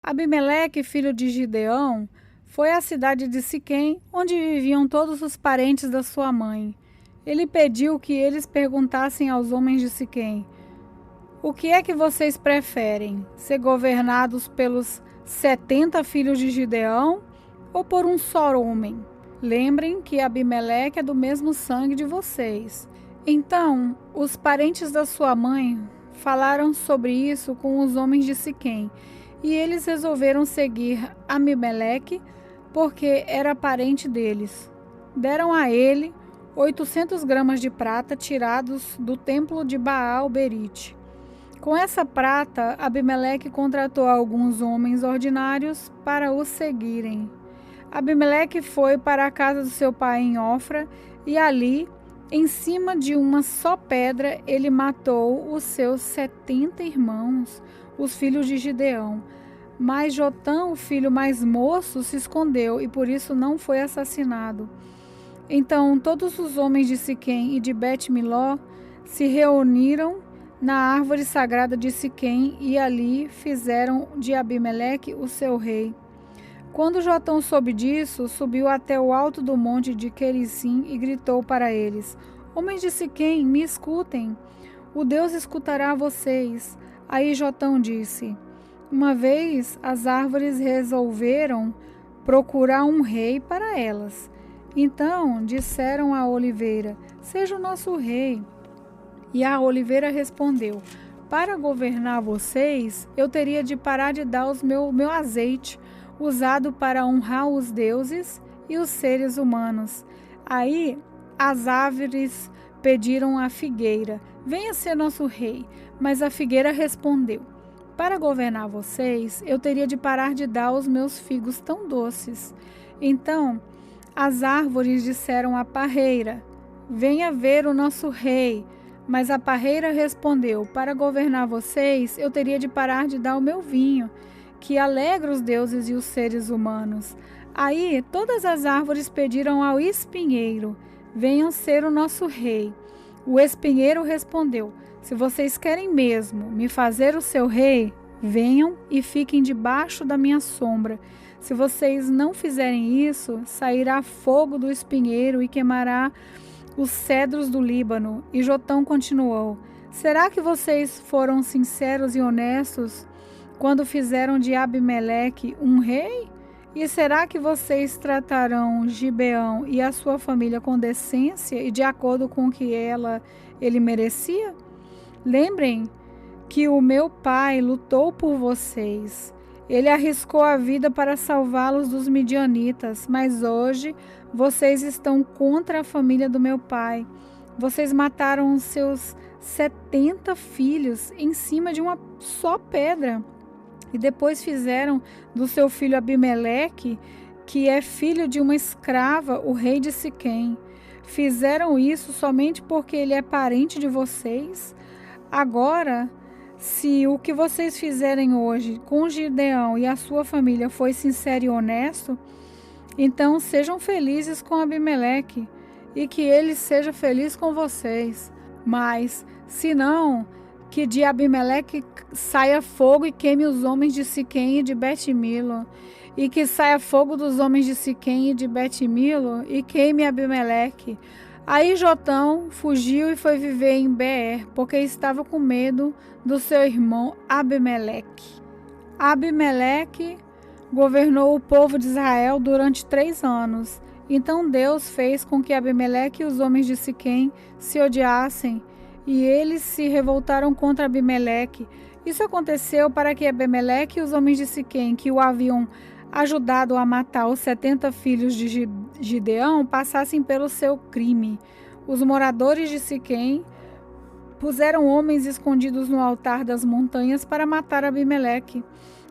Abimeleque, filho de Gideão, foi à cidade de Siquém, onde viviam todos os parentes da sua mãe. Ele pediu que eles perguntassem aos homens de Siquém: o que é que vocês preferem? Ser governados pelos 70 filhos de Gideão ou por um só homem? Lembrem que Abimeleque é do mesmo sangue de vocês. Então, os parentes da sua mãe falaram sobre isso com os homens de Siquém, e eles resolveram seguir Abimeleque porque era parente deles. Deram a ele 800 gramas de prata tirados do templo de Baal-Berite. Com essa prata, Abimeleque contratou alguns homens ordinários para o seguirem. Abimeleque foi para a casa do seu pai em Ofra e ali, em cima de uma só pedra, ele matou os seus 70 irmãos, os filhos de Gideão. Mas Jotão, o filho mais moço, se escondeu e por isso não foi assassinado. Então todos os homens de Siquém e de Bet-Miló se reuniram na árvore sagrada de Siquém e ali fizeram de Abimeleque o seu rei. Quando Jotão soube disso, subiu até o alto do monte de Quericim e gritou para eles: homens de Siquém, me escutem, o Deus escutará vocês. Aí Jotão disse: uma vez as árvores resolveram procurar um rei para elas. Então disseram à oliveira: seja o nosso rei. E a oliveira respondeu: para governar vocês, eu teria de parar de dar o meu azeite, usado para honrar os deuses e os seres humanos. Aí as árvores pediram à figueira: venha ser nosso rei. Mas a figueira respondeu: para governar vocês, eu teria de parar de dar os meus figos tão doces. Então as árvores disseram à parreira: venha ver o nosso rei. Mas a parreira respondeu: para governar vocês, eu teria de parar de dar o meu vinho, que alegra os deuses e os seres humanos. Aí todas as árvores pediram ao espinheiro: venham ser o nosso rei. O espinheiro respondeu: se vocês querem mesmo me fazer o seu rei, venham e fiquem debaixo da minha sombra. Se vocês não fizerem isso, sairá fogo do espinheiro e queimará os cedros do Líbano. E Jotão continuou: será que vocês foram sinceros e honestos quando fizeram de Abimeleque um rei? E será que vocês tratarão Gibeão e a sua família com decência e de acordo com o que ele merecia? Lembrem que o meu pai lutou por vocês. Ele arriscou a vida para salvá-los dos midianitas, mas hoje vocês estão contra a família do meu pai. Vocês mataram os seus 70 filhos em cima de uma só pedra. E depois fizeram do seu filho Abimeleque, que é filho de uma escrava, o rei de Siquém. Fizeram isso somente porque ele é parente de vocês? Agora, se o que vocês fizerem hoje com Gideão e a sua família foi sincero e honesto, então sejam felizes com Abimeleque e que ele seja feliz com vocês. Mas, se não, que de Abimeleque saia fogo e queime os homens de Siquém e de Bet-Milo, e que saia fogo dos homens de Siquém e de Bet-Milo e queime Abimeleque. Aí Jotão fugiu e foi viver em Beer, porque estava com medo do seu irmão Abimeleque. Abimeleque governou o povo de Israel durante 3 anos. Então Deus fez com que Abimeleque e os homens de Siquém se odiassem, e eles se revoltaram contra Abimeleque. Isso aconteceu para que Abimeleque e os homens de Siquém, que o haviam ajudado a matar os 70 filhos de Gideão, passassem pelo seu crime. Os moradores de Siquém puseram homens escondidos no altar das montanhas para matar Abimeleque.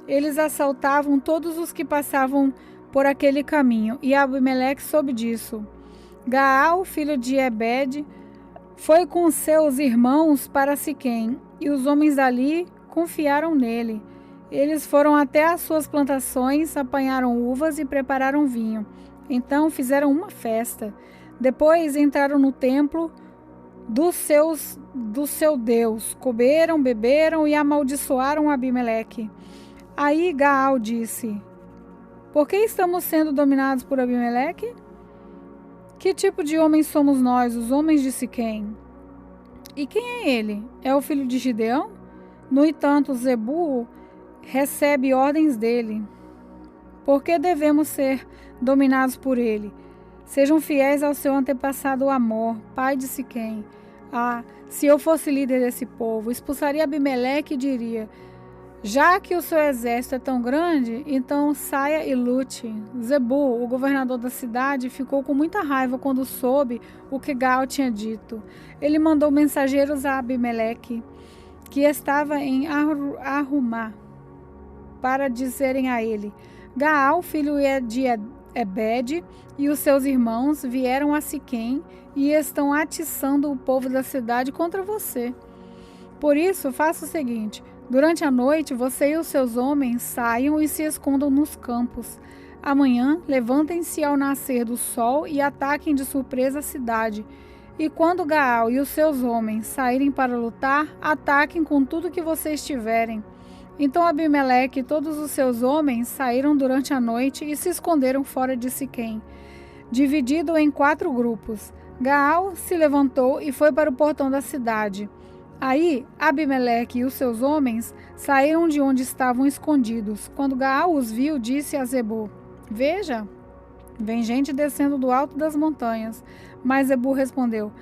Eles assaltavam todos os que passavam por aquele caminho, e Abimeleque soube disso. Gaal, filho de Ebed, foi com seus irmãos para Siquém, e os homens dali confiaram nele. Eles foram até as suas plantações, apanharam uvas e prepararam vinho. Então fizeram uma festa. Depois entraram no templo do seu Deus, comeram, beberam e amaldiçoaram Abimeleque. Aí Gaal disse: por que estamos sendo dominados por Abimeleque? Que tipo de homens somos nós, os homens de Siquém? E quem é ele? É o filho de Gideão? No entanto, Zebu recebe ordens dele. Por que devemos ser dominados por ele? Sejam fiéis ao seu antepassado Amor, pai de Siquém. Ah, se eu fosse líder desse povo, expulsaria Abimeleque e diria: já que o seu exército é tão grande, então saia e lute. Zebu, o governador da cidade, ficou com muita raiva quando soube o que Gaal tinha dito. Ele mandou mensageiros a Abimeleque, que estava em Arumá, para dizerem a ele: Gaal, filho de Ebed, e os seus irmãos vieram a Siquém e estão atiçando o povo da cidade contra você. Por isso, faça o seguinte: durante a noite, você e os seus homens saiam e se escondam nos campos. Amanhã, levantem-se ao nascer do sol e ataquem de surpresa a cidade. E quando Gaal e os seus homens saírem para lutar, ataquem com tudo que vocês tiverem. Então Abimeleque e todos os seus homens saíram durante a noite e se esconderam fora de Siquém, dividido em 4 grupos. Gaal se levantou e foi para o portão da cidade. Aí Abimeleque e os seus homens saíram de onde estavam escondidos. Quando Gaal os viu, disse a Zebu: veja, vem gente descendo do alto das montanhas. Mas Zebu respondeu: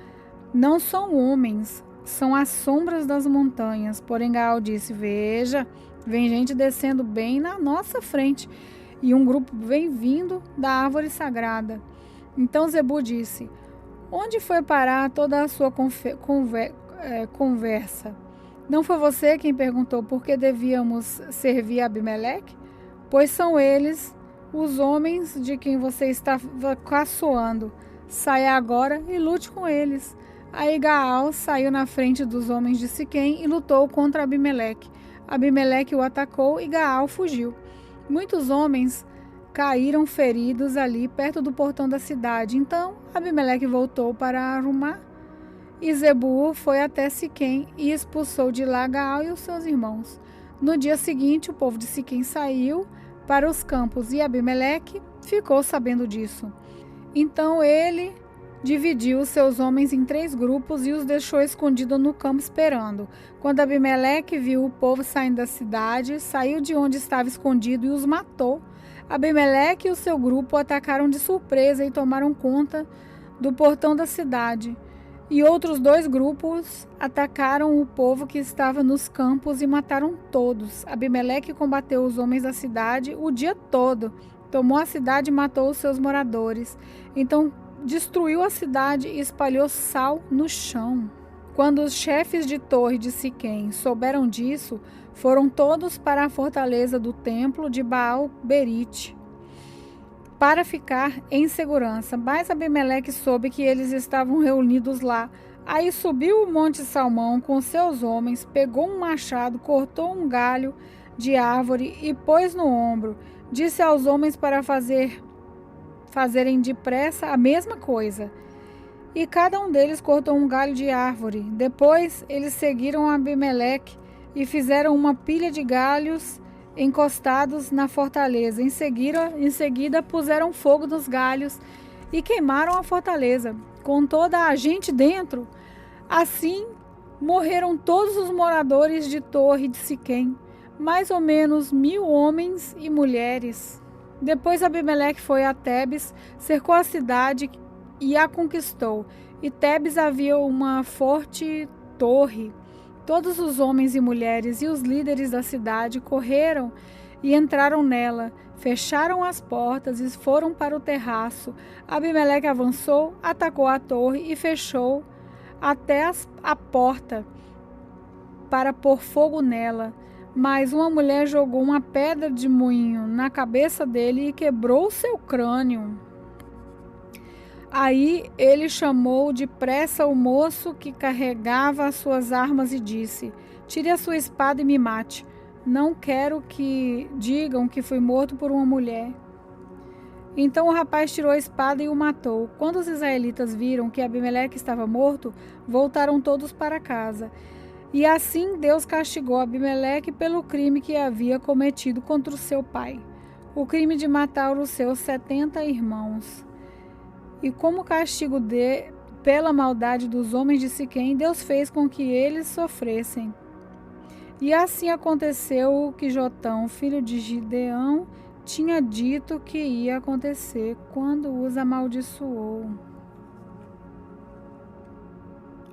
não são homens, são as sombras das montanhas. Porém Gaal disse: veja, vem gente descendo bem na nossa frente, e um grupo vem vindo da árvore sagrada. Então Zebu disse: onde foi parar toda a sua conversa? Não foi você quem perguntou por que devíamos servir a Abimeleque? Pois são eles os homens de quem você estava caçoando. Saia agora e lute com eles. Aí Gaal saiu na frente dos homens de Siquém e lutou contra Abimeleque. Abimeleque o atacou e Gaal fugiu. Muitos homens caíram feridos ali perto do portão da cidade. Então Abimeleque voltou para Arumá. E Zebu foi até Siquém e expulsou de lá Gaal e os seus irmãos. No dia seguinte, o povo de Siquém saiu para os campos e Abimeleque ficou sabendo disso. Então ele dividiu os seus homens em 3 grupos e os deixou escondidos no campo esperando. Quando Abimeleque viu o povo saindo da cidade, saiu de onde estava escondido e os matou. Abimeleque e o seu grupo atacaram de surpresa e tomaram conta do portão da cidade. E outros 2 grupos atacaram o povo que estava nos campos e mataram todos. Abimeleque combateu os homens da cidade o dia todo. Tomou a cidade e matou os seus moradores. Então destruiu a cidade e espalhou sal no chão. Quando os chefes de torre de Siquém souberam disso, foram todos para a fortaleza do templo de Baal-Berite para ficar em segurança. Mas Abimeleque soube que eles estavam reunidos lá. Aí subiu o Monte Salmão com seus homens, pegou um machado, cortou um galho de árvore e pôs no ombro. Disse aos homens para fazerem depressa a mesma coisa. E cada um deles cortou um galho de árvore. Depois eles seguiram Abimeleque e fizeram uma pilha de galhos encostados na fortaleza. Em seguida puseram fogo nos galhos e queimaram a fortaleza, com toda a gente dentro. Assim morreram todos os moradores de Torre de Siquém, mais ou menos 1000 homens e mulheres. Depois Abimeleque foi a Tebes, cercou a cidade e a conquistou. E Tebes havia uma forte torre. Todos os homens e mulheres e os líderes da cidade correram e entraram nela, fecharam as portas e foram para o terraço. Abimeleque avançou, atacou a torre e fechou até a porta para pôr fogo nela. Mas uma mulher jogou uma pedra de moinho na cabeça dele e quebrou seu crânio. Aí ele chamou depressa o moço que carregava as suas armas e disse: tire a sua espada e me mate. Não quero que digam que fui morto por uma mulher. Então o rapaz tirou a espada e o matou. Quando os israelitas viram que Abimeleque estava morto, voltaram todos para casa. E assim Deus castigou Abimeleque pelo crime que havia cometido contra o seu pai, o crime de matar os seus 70 irmãos. E como castigo pela maldade dos homens de Siquém, Deus fez com que eles sofressem. E assim aconteceu o que Jotão, filho de Gideão, tinha dito que ia acontecer quando os amaldiçoou.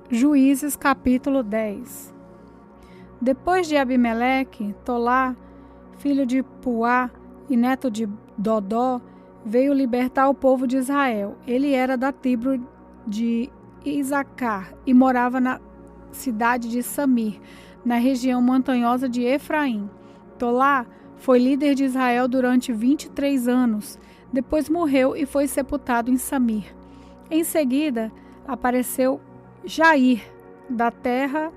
Juízes capítulo 10. Depois de Abimeleque, Tolá, filho de Puá e neto de Dodó, veio libertar o povo de Israel. Ele era da tribo de Isacar e morava na cidade de Samir, na região montanhosa de Efraim. Tolá foi líder de Israel durante 23 anos. Depois morreu e foi sepultado em Samir. Em seguida, apareceu Jair, da terra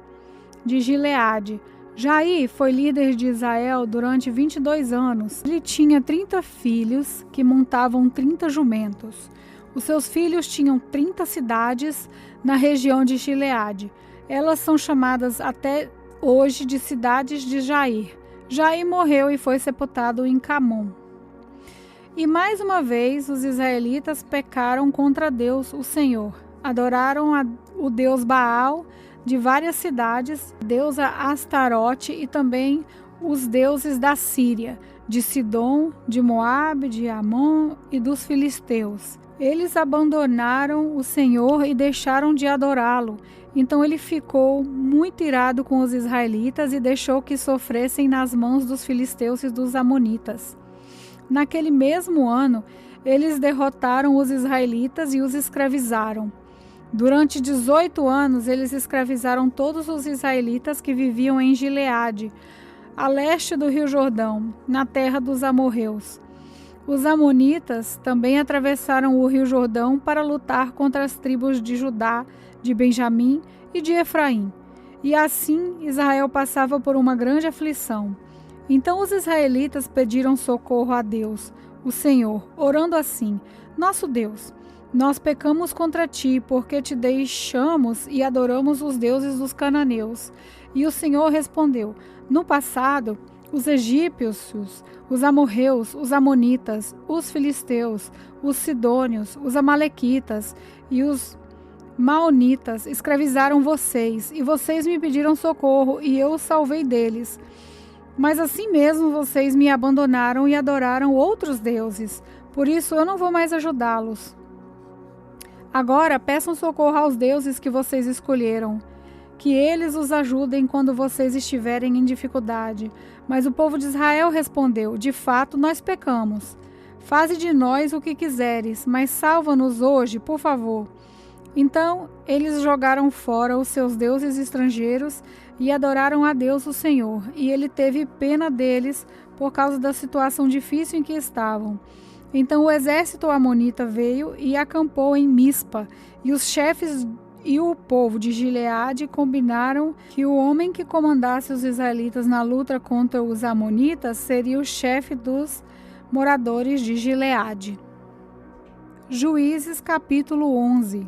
de Gileade. Jair foi líder de Israel durante 22 anos. Ele tinha 30 filhos que montavam 30 jumentos. Os seus filhos tinham 30 cidades na região de Gileade. Elas são chamadas até hoje de cidades de Jair. Jair morreu e foi sepultado em Camon. E mais uma vez os israelitas pecaram contra Deus, o Senhor. Adoraram o deus Baal de várias cidades, a deusa Astarote e também os deuses da Síria, de Sidom, de Moabe, de Amon e dos filisteus. Eles abandonaram o Senhor e deixaram de adorá-lo. Então ele ficou muito irado com os israelitas e deixou que sofressem nas mãos dos filisteus e dos amonitas. Naquele mesmo ano, eles derrotaram os israelitas e os escravizaram. Durante 18 anos, eles escravizaram todos os israelitas que viviam em Gileade, a leste do rio Jordão, na terra dos amorreus. Os amonitas também atravessaram o rio Jordão para lutar contra as tribos de Judá, de Benjamim e de Efraim. E assim Israel passava por uma grande aflição. Então os israelitas pediram socorro a Deus, o Senhor, orando assim: Nosso Deus, nós pecamos contra ti, porque te deixamos e adoramos os deuses dos cananeus. E o Senhor respondeu: No passado, os egípcios, os amorreus, os amonitas, os filisteus, os sidônios, os amalequitas e os maonitas escravizaram vocês, e vocês me pediram socorro, e eu os salvei deles. Mas assim mesmo vocês me abandonaram e adoraram outros deuses. Por isso eu não vou mais ajudá-los. Agora peçam socorro aos deuses que vocês escolheram, que eles os ajudem quando vocês estiverem em dificuldade. Mas o povo de Israel respondeu: De fato, nós pecamos. Faze de nós o que quiseres, mas salva-nos hoje, por favor. Então eles jogaram fora os seus deuses estrangeiros e adoraram a Deus, o Senhor. E ele teve pena deles por causa da situação difícil em que estavam. Então o exército amonita veio e acampou em Mispa, e os chefes e o povo de Gileade combinaram que o homem que comandasse os israelitas na luta contra os amonitas seria o chefe dos moradores de Gileade. Juízes capítulo 11.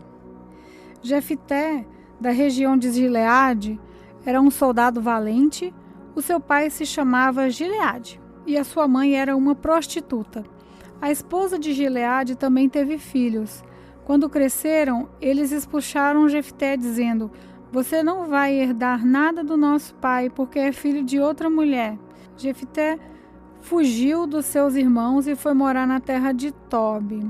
Jefté, da região de Gileade, era um soldado valente. O seu pai se chamava Gileade e a sua mãe era uma prostituta. A esposa de Gileade também teve filhos. Quando cresceram, eles expulsaram Jefté, dizendo: Você não vai herdar nada do nosso pai, porque é filho de outra mulher. Jefté fugiu dos seus irmãos e foi morar na terra de Tobi.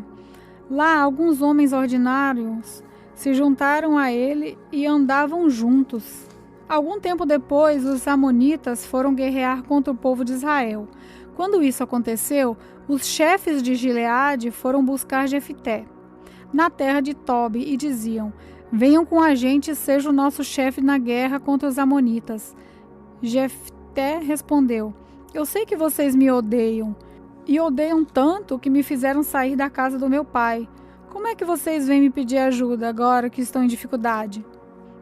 Lá, alguns homens ordinários se juntaram a ele e andavam juntos. Algum tempo depois, os amonitas foram guerrear contra o povo de Israel. Quando isso aconteceu, os chefes de Gileade foram buscar Jefté na terra de Tobi e diziam: Venham com a gente e seja o nosso chefe na guerra contra os amonitas. Jefté respondeu: Eu sei que vocês me odeiam, e odeiam tanto que me fizeram sair da casa do meu pai. Como é que vocês vêm me pedir ajuda agora que estão em dificuldade?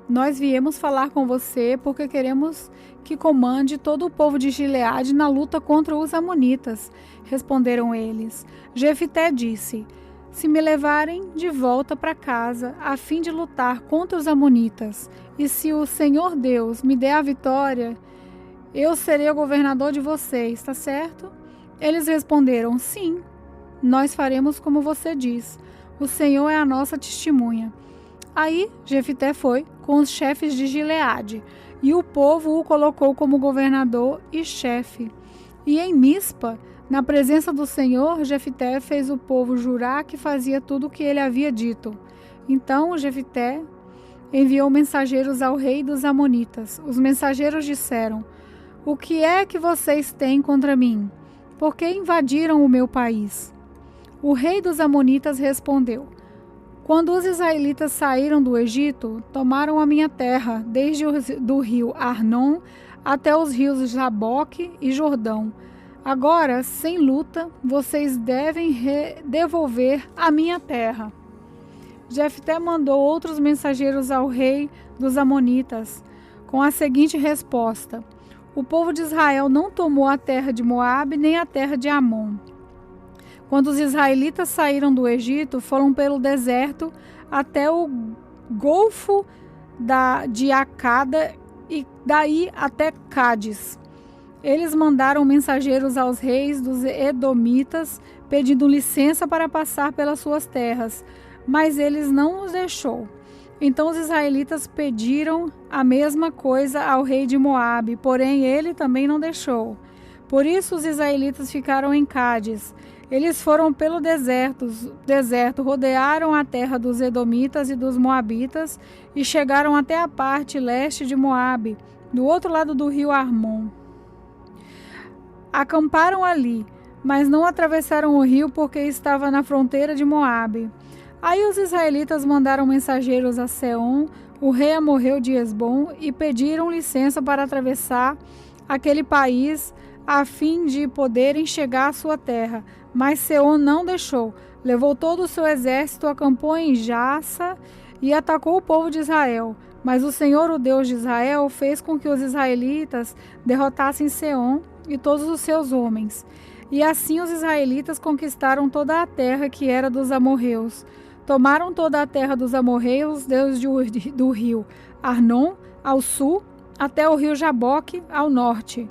Nós viemos falar com você porque queremos que comande todo o povo de Gileade na luta contra os amonitas, responderam eles. Jefté disse: se me levarem de volta para casa, a fim de lutar contra os amonitas, e se o Senhor Deus me der a vitória, eu serei o governador de vocês, está certo? Eles responderam: sim, nós faremos como você diz. O Senhor é a nossa testemunha. Aí Jefté foi com os chefes de Gileade, e o povo o colocou como governador e chefe. E em Mispa, na presença do Senhor, Jefté fez o povo jurar que fazia tudo o que ele havia dito. Então Jefté enviou mensageiros ao rei dos amonitas. Os mensageiros disseram: o que é que vocês têm contra mim? Por que invadiram o meu país? O rei dos amonitas respondeu: quando os israelitas saíram do Egito, tomaram a minha terra, desde do rio Arnon até os rios Jaboque e Jordão. Agora, sem luta, vocês devem devolver a minha terra. Jefté mandou outros mensageiros ao rei dos amonitas, com a seguinte resposta: o povo de Israel não tomou a terra de Moabe nem a terra de Amon. Quando os israelitas saíram do Egito, foram pelo deserto até o golfo de Acada e daí até Cádiz. Eles mandaram mensageiros aos reis dos Edomitas, pedindo licença para passar pelas suas terras, mas eles não os deixou. Então os israelitas pediram a mesma coisa ao rei de Moabe, porém ele também não deixou. Por isso os israelitas ficaram em Cádiz. Eles foram pelo deserto, rodearam a terra dos Edomitas e dos Moabitas e chegaram até a parte leste de Moabe, do outro lado do rio Arnon. Acamparam ali, mas não atravessaram o rio porque estava na fronteira de Moabe. Aí os israelitas mandaram mensageiros a Seom, o rei amorreu de Hesbom, e pediram licença para atravessar aquele país a fim de poderem chegar à sua terra. Mas Seom não deixou. Levou todo o seu exército, acampou em Jaça e atacou o povo de Israel. Mas o Senhor, o Deus de Israel, fez com que os israelitas derrotassem Seom e todos os seus homens. E assim os israelitas conquistaram toda a terra que era dos amorreus. Tomaram toda a terra dos amorreus, desde do rio Arnon ao sul até o rio Jaboque ao norte,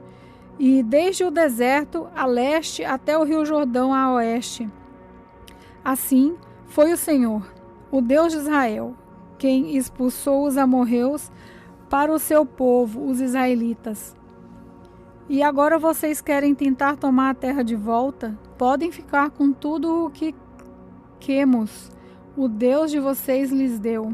e desde o deserto a leste até o rio Jordão a oeste. Assim foi o Senhor, o Deus de Israel, quem expulsou os amorreus para o seu povo, os israelitas. E agora vocês querem tentar tomar a terra de volta? Podem ficar com tudo o que Quemos, o Deus de vocês, lhes deu.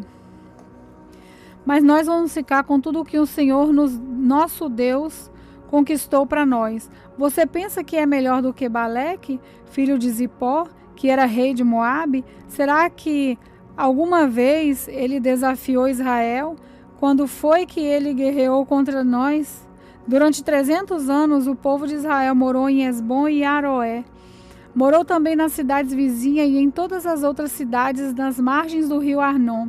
Mas nós vamos ficar com tudo o que o Senhor, nosso Deus, conquistou para nós. Você pensa que é melhor do que Baleque, filho de Zippor, que era rei de Moabe? Será que alguma vez ele desafiou Israel? Quando foi que ele guerreou contra nós? Durante 300 anos o povo de Israel morou em Hesbom e Aroé. Morou também nas cidades vizinhas e em todas as outras cidades nas margens do rio Arnon.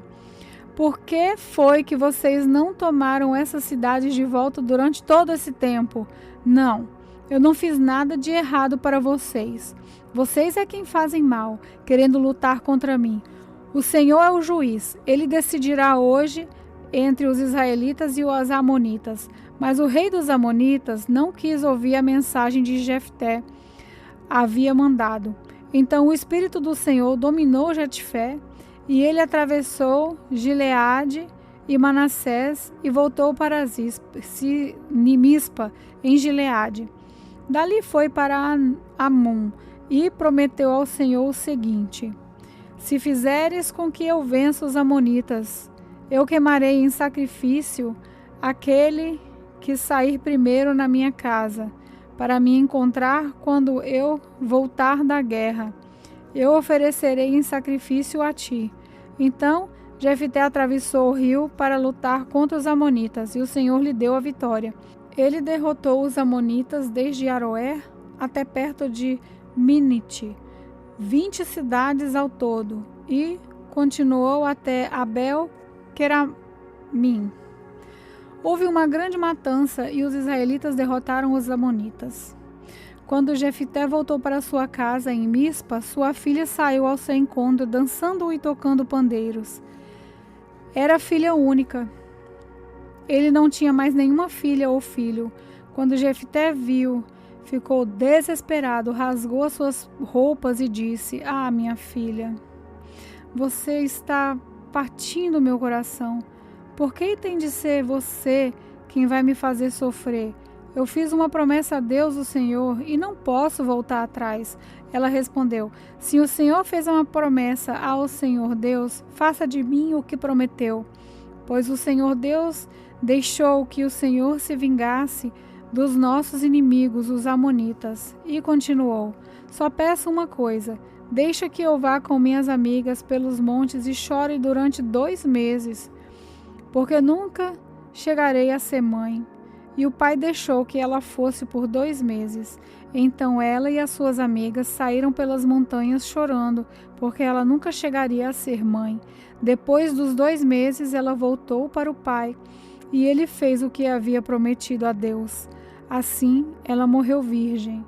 Por que foi que vocês não tomaram essas cidades de volta durante todo esse tempo? Não, eu não fiz nada de errado para vocês. Vocês é quem fazem mal, querendo lutar contra mim. O Senhor é o juiz. Ele decidirá hoje entre os israelitas e os amonitas. Mas o rei dos amonitas não quis ouvir a mensagem de Jefté havia mandado. Então o Espírito do Senhor dominou Jefté, e ele atravessou Gileade e Manassés e voltou para Mispa, em Gileade. Dali foi para Amon e prometeu ao Senhor o seguinte: se fizeres com que eu vença os amonitas, eu queimarei em sacrifício aquele que sair primeiro na minha casa, para me encontrar quando eu voltar da guerra. Eu oferecerei em sacrifício a ti. Então Jefté atravessou o rio para lutar contra os amonitas, e o Senhor lhe deu a vitória. Ele derrotou os amonitas desde Aroer até perto de Minite, 20 cidades ao todo, e continuou até Abel-Queramim. Houve uma grande matança e os israelitas derrotaram os amonitas. Quando Jefté voltou para sua casa em Mispa, sua filha saiu ao seu encontro, dançando e tocando pandeiros. Era filha única. Ele não tinha mais nenhuma filha ou filho. Quando Jefté viu, ficou desesperado, rasgou as suas roupas e disse: "Ah, minha filha, você está partindo meu coração. Por que tem de ser você quem vai me fazer sofrer? Eu fiz uma promessa a Deus, o Senhor, e não posso voltar atrás." Ela respondeu: "Se o Senhor fez uma promessa ao Senhor Deus, faça de mim o que prometeu. Pois o Senhor Deus deixou que o Senhor se vingasse dos nossos inimigos, os amonitas." E continuou: "Só peço uma coisa. Deixa que eu vá com minhas amigas pelos montes e chore durante 2 meses, porque nunca chegarei a ser mãe." E o pai deixou que ela fosse por 2 meses. Então ela e as suas amigas saíram pelas montanhas chorando, porque ela nunca chegaria a ser mãe. Depois dos 2 meses, ela voltou para o pai, e ele fez o que havia prometido a Deus. Assim, ela morreu virgem.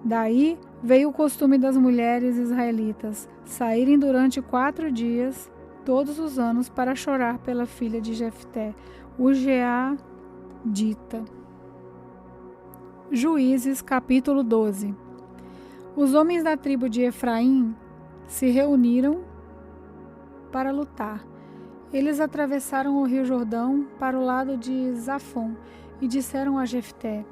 Daí veio o costume das mulheres israelitas saírem durante 4 dias, todos os anos, para chorar pela filha de Jefté, o Gileadita. Juízes, capítulo 12. Os homens da tribo de Efraim se reuniram para lutar. Eles atravessaram o rio Jordão para o lado de Zafon e disseram a Jefté: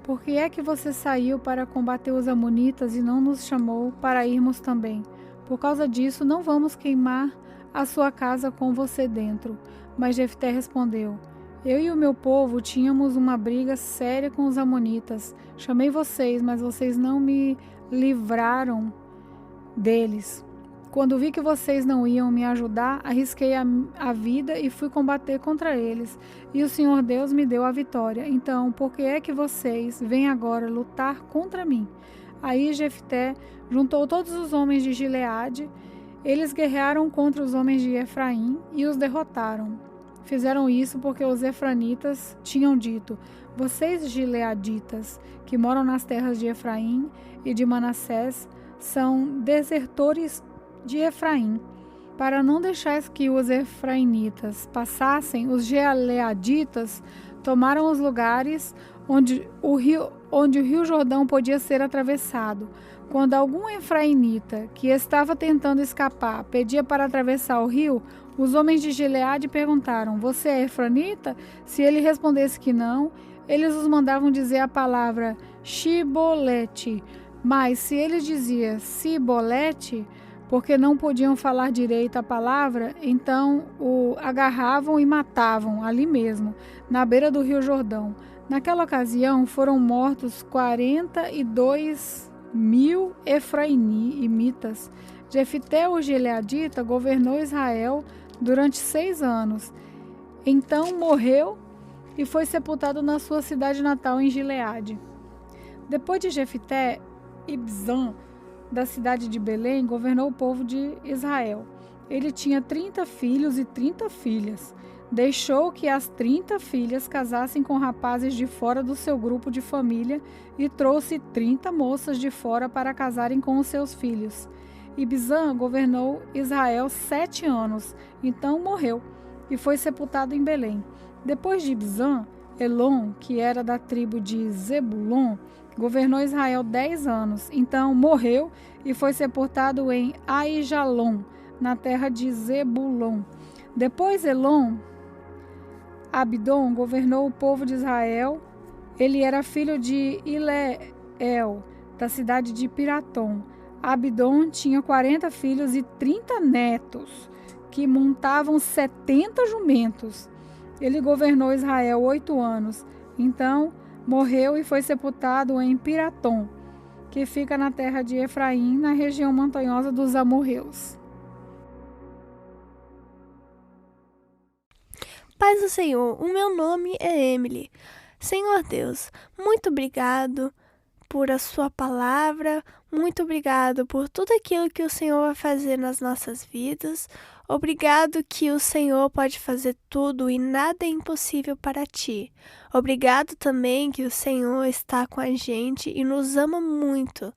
"Por que é que você saiu para combater os amonitas e não nos chamou para irmos também? Por causa disso, não vamos queimar a sua casa com você dentro." Mas Jefté respondeu: "Eu e o meu povo tínhamos uma briga séria com os amonitas. Chamei vocês, mas vocês não me livraram deles. Quando vi que vocês não iam me ajudar, arrisquei a vida e fui combater contra eles. E o Senhor Deus me deu a vitória. Então, por que é que vocês vêm agora lutar contra mim?" Aí Jefté juntou todos os homens de Gileade. Eles guerrearam contra os homens de Efraim e os derrotaram. Fizeram isso porque os efranitas tinham dito: "Vocês, gileaditas, que moram nas terras de Efraim e de Manassés, são desertores de Efraim. Para não deixar que os efraimitas passassem, os gileaditas tomaram os lugares onde o rio Jordão podia ser atravessado. Quando algum efraimita que estava tentando escapar pedia para atravessar o rio, os homens de Gileade perguntaram: "Você é efraimita?" Se ele respondesse que não, eles os mandavam dizer a palavra Shibolete. Mas se ele dizia Sibolete, porque não podiam falar direito a palavra, então o agarravam e matavam ali mesmo, na beira do rio Jordão. Naquela ocasião foram mortos 42.000 efraimitas. Jefté, o gileadita, governou Israel durante 6 anos. Então morreu e foi sepultado na sua cidade natal em Gileade. Depois de Jefté, Ibzan, da cidade de Belém, governou o povo de Israel. Ele tinha 30 filhos e 30 filhas. Deixou que as 30 filhas casassem com rapazes de fora do seu grupo de família e trouxe 30 moças de fora para casarem com os seus filhos. Ibzan governou Israel 7 anos, então morreu e foi sepultado em Belém. Depois de Ibzan, Elon, que era da tribo de Zebulon, governou Israel 10 anos, então morreu e foi sepultado em Aijalon, na terra de Zebulon. Depois Elon, Abdon governou o povo de Israel. Ele era filho de Ileel, da cidade de Piratom. Abdon tinha 40 filhos e 30 netos, que montavam 70 jumentos. Ele governou Israel 8 anos, então morreu e foi sepultado em Piratom, que fica na terra de Efraim, na região montanhosa dos amorreus. Paz do Senhor, o meu nome é Emily. Senhor Deus, muito obrigado por a sua palavra. Muito obrigado por tudo aquilo que o Senhor vai fazer nas nossas vidas. Obrigado que o Senhor pode fazer tudo e nada é impossível para ti. Obrigado também que o Senhor está com a gente e nos ama muito.